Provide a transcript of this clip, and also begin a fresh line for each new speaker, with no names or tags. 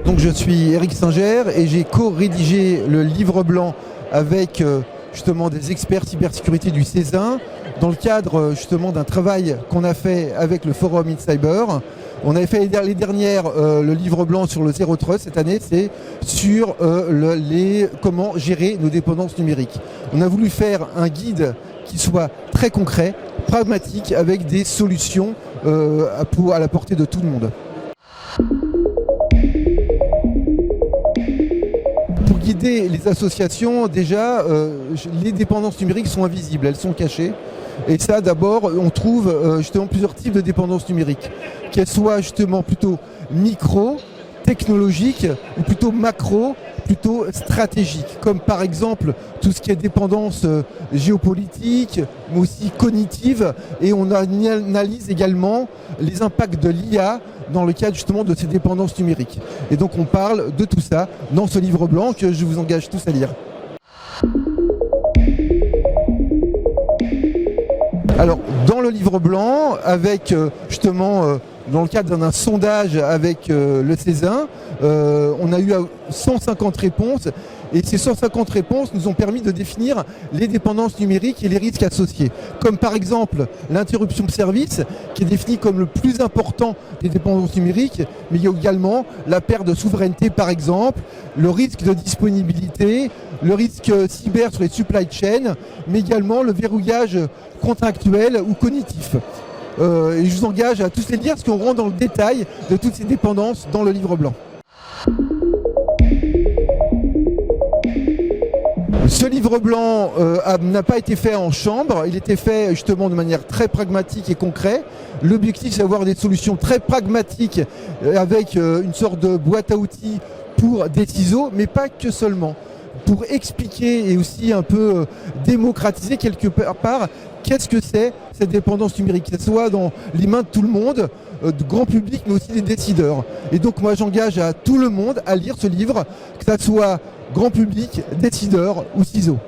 Donc je suis Éric Singer et j'ai co-rédigé le livre blanc avec justement des experts cybersécurité du CESIN dans le cadre justement d'un travail qu'on a fait avec le Forum in Cyber. On avait fait les dernières, le livre blanc sur le Zero Trust. Cette année, c'est sur comment gérer nos dépendances numériques. On a voulu faire un guide qui soit très concret, pragmatique, avec des solutions à la portée de tout le monde. Pour guider les associations, déjà, les dépendances numériques sont invisibles, elles sont cachées. Et ça, d'abord, on trouve justement plusieurs types de dépendances numériques, qu'elles soient justement plutôt micro, technologiques, ou plutôt macro, plutôt stratégiques, comme par exemple tout ce qui est dépendance géopolitique, mais aussi cognitive, et on analyse également les impacts de l'IA dans le cadre justement de ces dépendances numériques. Et donc on parle de tout ça dans ce livre blanc que je vous engage tous à lire. Alors, dans le livre blanc, avec justement, dans le cadre d'un sondage avec le CESIN, on a eu 150 réponses. Et ces 150 réponses nous ont permis de définir les dépendances numériques et les risques associés. Comme par exemple l'interruption de service, qui est définie comme le plus important des dépendances numériques, mais il y a également la perte de souveraineté par exemple, le risque de disponibilité, le risque cyber sur les supply chains, mais également le verrouillage contractuel ou cognitif. Et je vous engage à tous les lire parce qu'on rentre dans le détail de toutes ces dépendances dans le livre blanc. Ce livre blanc n'a pas été fait en chambre, il était fait justement de manière très pragmatique et concrète. L'objectif c'est d'avoir des solutions très pragmatiques avec une sorte de boîte à outils pour des ciseaux, mais pas que seulement. Pour expliquer et aussi un peu démocratiser quelque part qu'est-ce que c'est cette dépendance numérique, que ce soit dans les mains de tout le monde, de grand public, mais aussi des décideurs. Et donc moi j'engage à tout le monde à lire ce livre, que ce soit grand public, décideurs ou ciseaux.